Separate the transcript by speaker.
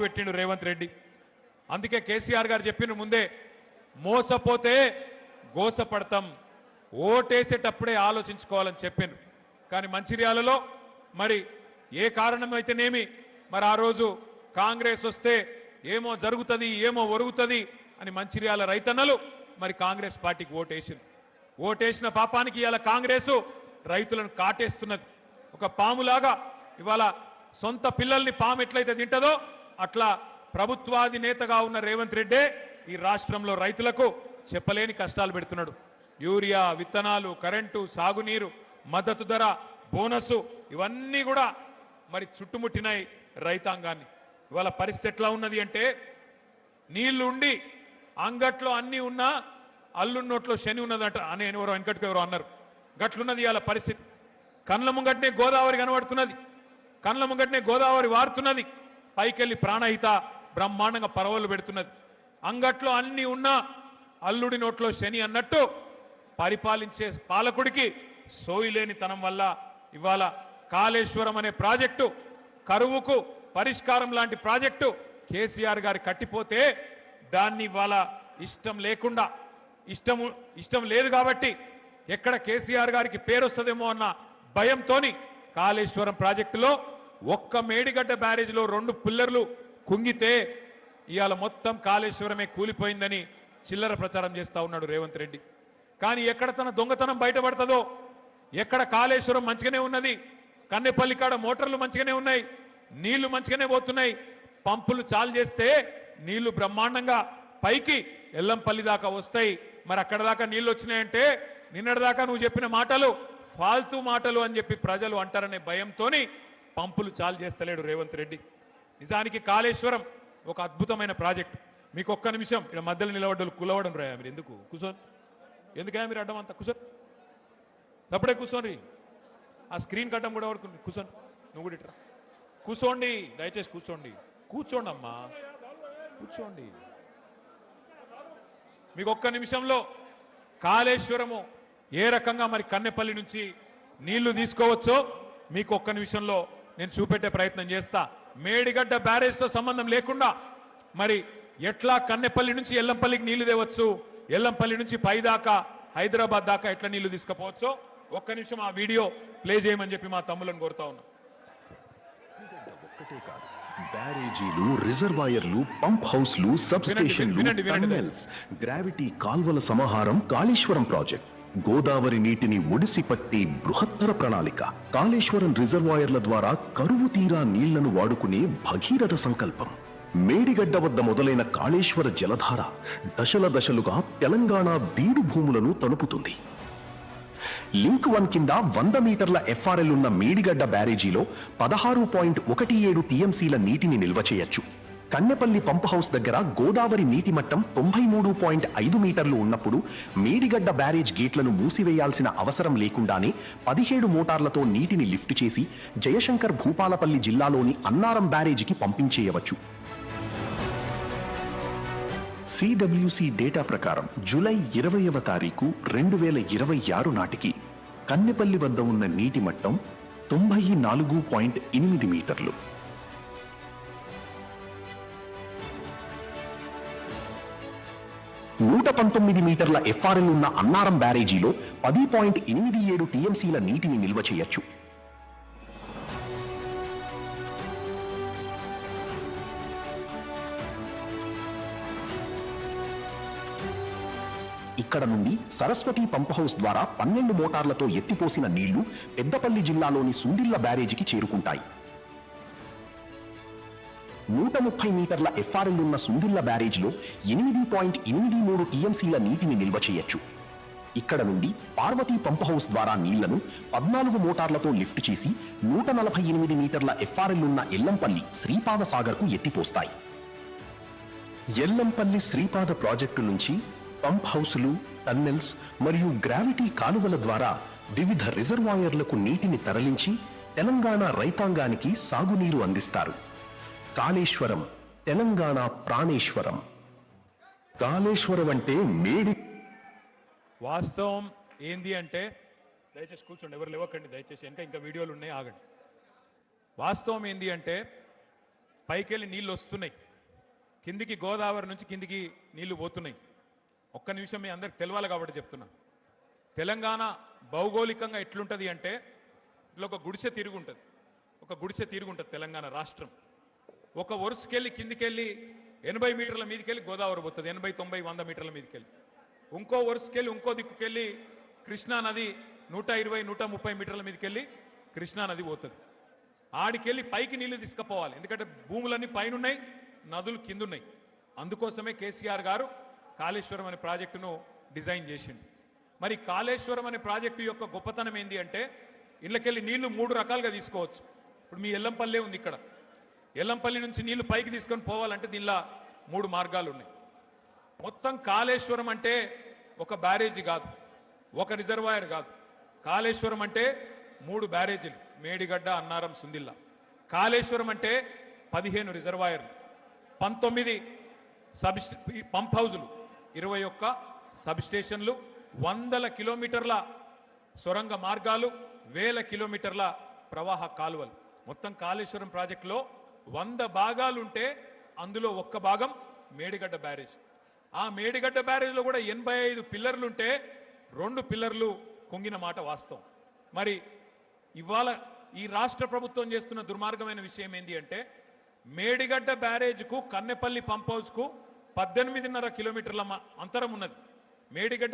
Speaker 1: పెట్టిండు రేవంత్ రెడ్డి. అందుకే కేసీఆర్ గారు చెప్పిన ముందే మోసపోతే గోసపడతాం, ఓటేసేటప్పుడే ఆలోచించుకోవాలని చెప్పిండ్రు. కానీ మంచిర్యాలలో మరి ఏ కారణమైతేనేమి మరి ఆ రోజు కాంగ్రెస్ వస్తే ఏమో జరుగుతుంది ఏమో ఒరుగుతుంది అని మంచిర్యాల రైతన్నలు మరి కాంగ్రెస్ పార్టీకి ఓటేసింది. ఓటేసిన పాపానికి ఇవాళ కాంగ్రెస్ రైతులను కాటేస్తున్నది. ఒక పాములాగా ఇవాళ సొంత పిల్లల్ని పాము ఎట్లయితే తింటదో అట్లా ప్రభుత్వాధినేతగా ఉన్న రేవంత్ రెడ్డే ఈ రాష్ట్రంలో రైతులకు చెప్పలేని కష్టాలు పెడుతున్నాడు. యూరియా, విత్తనాలు, కరెంటు, సాగునీరు, మద్దతు ధర, బోనసు ఇవన్నీ కూడా మరి చుట్టుముట్టినాయి రైతాంగాన్ని. ఇవాళ పరిస్థితి ఎట్లా ఉన్నది అంటే నీళ్లు ఉండి అంగట్లో అన్నీ ఉన్నా అల్లున్నోట్లో శని ఉన్నదట అని ఎవరో వెనకటికి ఎవరో అన్నారు. గట్లున్నది ఇవాళ పరిస్థితి. కళ్ళ ముంగట్నే గోదావరి కనబడుతున్నది, కళ్ళ ముంగట్నే గోదావరి వారుతున్నది, పైకెళ్ళి ప్రాణహిత బ్రహ్మాండంగా పరవలు పెడుతున్నది. అంగట్లో అన్ని ఉన్నా అల్లుడి నోట్లో శని అన్నట్టు పరిపాలించే పాలకుడికి సోయిలేని తనం వల్ల ఇవాళ కాళేశ్వరం అనే ప్రాజెక్టు కరువుకు పరిష్కారం లాంటి ప్రాజెక్టు కేసీఆర్ గారు కట్టిపోతే దాన్ని ఇవాళ ఇష్టం లేకుండా ఇష్టం లేదు కాబట్టి ఎక్కడ కేసీఆర్ గారికి పేరు వస్తుందేమో అన్న భయంతోని కాళేశ్వరం ప్రాజెక్టులో ఒక్క మేడిగడ్డ బ్యారేజ్లో 2 పిల్లర్లు కుంగితే ఇవాళ మొత్తం కాళేశ్వరమే కూలిపోయిందని చిల్లర ప్రచారం చేస్తా ఉన్నాడు రేవంత్ రెడ్డి. కానీ ఎక్కడ తన దొంగతనం బయటపడుతుందో, ఎక్కడ కాళేశ్వరం మంచిగానే ఉన్నది, కన్నెపల్లి కాడ మోటార్లు మంచిగానే ఉన్నాయి, నీళ్లు మంచిగానే పోతున్నాయి, పంపులు చాలు చేస్తే నీళ్లు బ్రహ్మాండంగా పైకి ఎల్లంపల్లి దాకా వస్తాయి. మరి అక్కడ దాకా నీళ్లు వచ్చినాయంటే నిన్నటిదాకా నువ్వు చెప్పిన మాటలు ఫాల్తూ మాటలు అని చెప్పి ప్రజలు అంటారనే భయంతోని పంపులు చాలు చేస్తలేడు రేవంత్ రెడ్డి. నిజానికి కాళేశ్వరం ఒక అద్భుతమైన ప్రాజెక్ట్. మీకు ఒక్క నిమిషం ఇక్కడ మధ్యలో నిలబడ్డలు కులవడం రాయా మీరు ఎందుకు కూర్చోని, ఎందుకయా మీరు అడ్డం అంతా కూర్చొని అప్పుడే కూర్చోండి. ఆ స్క్రీన్ కట్టం కూడా కూర్చోండి, నువ్వు కూడా ఇట్రా కూర్చోండి, దయచేసి కూర్చోండి, కూర్చోండి అమ్మా కూర్చోండి. మీకు ఒక్క నిమిషంలో కాళేశ్వరము ఏ రకంగా మరి కన్నెపల్లి నుంచి నీళ్లు తీసుకోవచ్చో మీకు ఒక్క నిమిషంలో నేను చూపెట్టే ప్రయత్నం చేస్తా. మేడిగడ్డ బ్యారేజ్తో సంబంధం లేకుండా మరి ఎట్లా కన్నెపల్లి నుంచి ఎల్లంపల్లికి నీళ్లు తేవచ్చు, ఎల్లంపల్లి నుంచి పై దాకా హైదరాబాద్ దాకా ఎట్లా నీళ్లు తీసుకుపోవచ్చో ఒక్క నిమిషం ఆ వీడియో ప్లే చేయమని చెప్పి మా తమ్ములను కోరుతా ఉన్నా.
Speaker 2: ఒక్కటే కాదు, బ్యారేజీలు, రిజర్వాయర్లు, పంప్ హౌస్లు, సబ్ స్టేషన్లు, టన్నెల్స్, గ్రావిటీ కాల్వల సమాహారం కాళేశ్వరం ప్రాజెక్ట్. గోదావరి నీటిని ఒడిసి పట్టి బృహత్తర ప్రణాళిక. కాళేశ్వరం రిజర్వాయర్ల ద్వారా కరువు తీరా నీళ్లను వాడుకునే భగీరథ సంకల్పం. మేడిగడ్డ వద్ద మొదలైన కాళేశ్వర జలధార దశల దశలుగా తెలంగాణ బీడు భూములను తణుపుతుంది. లింక్ 1 కింద 100 మీటర్ల ఎఫ్ఆర్ఎల్ ఉన్న మేడిగడ్డ బ్యారేజీలో 16.17 టీఎంసీల నీటిని నిల్వ చేయొచ్చు. కన్నెపల్లి పంప్ హౌస్ దగ్గర గోదావరి నీటి మట్టం 93.5 మీటర్లు ఉన్నప్పుడు మేడిగడ్డ బ్యారేజ్ గేట్లను మూసివేయాల్సిన అవసరం లేకుండానే 17 మోటార్లతో నీటిని లిఫ్ట్ చేసి జయశంకర్ భూపాలపల్లి జిల్లాలోని అన్నారం బ్యారేజీకి పంపించేయవచ్చు. సిడబ్ల్యూసి డేటా ప్రకారం జూలై 20వ తారీఖు 2026 నాటికి కన్నెపల్లి వద్ద ఉన్న నీటి మట్టం 94.8 మీటర్లు. నూట 19 మీటర్ల ఎఫ్ఆర్ఎల్ ఉన్న అన్నారం బ్యారేజీలో 10.87 టీఎంసీల నీటిని నిల్వ చేయొచ్చు. ఇక్కడ నుండి సరస్వతి పంప్ హౌస్ ద్వారా 12 మోటార్లతో ఎత్తిపోసిన నీళ్లు పెద్దపల్లి జిల్లాలోని సుందిళ్ల బ్యారేజీకి చేరుకుంటాయి. 130 మీటర్ల ఎఫ్ఆర్ఎల్ ఉన్న సుందిళ్ల బ్యారేజ్లో 8.83 టీఎంసీల నీటిని నిల్వ చేయొచ్చు. ఇక్కడ నుండి పార్వతీ పంప్ హౌస్ ద్వారా నీళ్లను 14 మోటార్లతో లిఫ్ట్ చేసి 148 మీటర్ల ఎఫ్ఆర్ఎల్ ఉన్న ఎల్లంపల్లి శ్రీపాద సాగర్కు ఎత్తిపోస్తాయి. ఎల్లంపల్లి శ్రీపాద ప్రాజెక్టు నుంచి పంప్ హౌసులు, టన్నెల్స్ మరియు గ్రావిటీ కాలువల ద్వారా వివిధ రిజర్వాయర్లకు నీటిని తరలించి తెలంగాణ రైతాంగానికి సాగునీరు అందిస్తారు. కాళేశ్వరం తెలంగాణ ప్రాణేశ్వరం. కాళేశ్వరం అంటే మేడి.
Speaker 1: వాస్తవం ఏంది అంటే దయచేసి కూర్చోండి, ఎవరు లేవకండి దయచేసి, ఇంకా వీడియోలు ఉన్నాయి ఆగండి. వాస్తవం ఏంది అంటే పైకెళ్ళి నీళ్ళు వస్తున్నాయి, కిందికి గోదావరి నుంచి కిందికి నీళ్లు పోతున్నాయి. ఒక్క నిమిషం మీ అందరికి తెలవాలి కాబట్టి చెప్తున్నా. తెలంగాణ భౌగోళికంగా ఎట్లుంటుంది అంటే ఇట్లా ఒక గుడిసె తిరుగుంటుంది, ఒక గుడిసె తిరుగుంటుంది తెలంగాణ రాష్ట్రం. ఒక వరుసకెళ్ళి కిందికెళ్ళి 80 మీటర్ల మీదకెళ్ళి గోదావరి పోతుంది, 80, 90, 100 మీటర్ల మీదకెళ్ళి. ఇంకో వరుసకెళ్ళి ఇంకో దిక్కుకెళ్ళి కృష్ణా నది 120, 130 మీటర్ల మీదకెళ్ళి కృష్ణా నది పోతుంది. ఆడికెళ్ళి పైకి నీళ్లు తీసుకుపోవాలి, ఎందుకంటే భూములన్నీ పైన ఉన్నాయి, నదులు కింద ఉన్నాయి. అందుకోసమే కేసీఆర్ గారు కాళేశ్వరం అనే ప్రాజెక్టును డిజైన్ చేసిండు. మరి కాళేశ్వరం అనే ప్రాజెక్టు యొక్క గొప్పతనం ఏంది అంటే ఇళ్ళకెళ్ళి నీళ్లు 3 రకాలుగా తీసుకోవచ్చు. ఇప్పుడు మీ ఎల్లంపల్లె ఉంది, ఇక్కడ ఎల్లంపల్లి నుంచి నీళ్లు పైకి తీసుకొని పోవాలంటే దీనిలో 3 మార్గాలు ఉన్నాయి. మొత్తం కాళేశ్వరం అంటే ఒక బ్యారేజీ కాదు, ఒక రిజర్వాయర్ కాదు. కాళేశ్వరం అంటే 3 బ్యారేజీలు, మేడిగడ్డ, అన్నారం, సుందిల్లా. కాళేశ్వరం అంటే 15 రిజర్వాయర్లు, 19 పంప్ హౌజులు, 21 సబ్ స్టేషన్లు, 100 కిలోమీటర్ల సొరంగ మార్గాలు, 1000 కిలోమీటర్ల ప్రవాహ కాలువలు. మొత్తం కాళేశ్వరం ప్రాజెక్టులో 100 భాగాలుంటే అందులో 1 భాగం మేడిగడ్డ బ్యారేజ్. ఆ మేడిగడ్డ బ్యారేజ్లో కూడా 85 పిల్లర్లుంటే 2 పిల్లర్లు కుంగిన మాట వాస్తవం. మరి ఇవాళ ఈ రాష్ట్ర ప్రభుత్వం చేస్తున్న దుర్మార్గమైన విషయం ఏంటి అంటే మేడిగడ్డ బ్యారేజ్కు కన్నెపల్లి పంప్ హౌస్కు 18.5 కిలోమీటర్ల అంతరం ఉన్నది. మేడిగడ్డ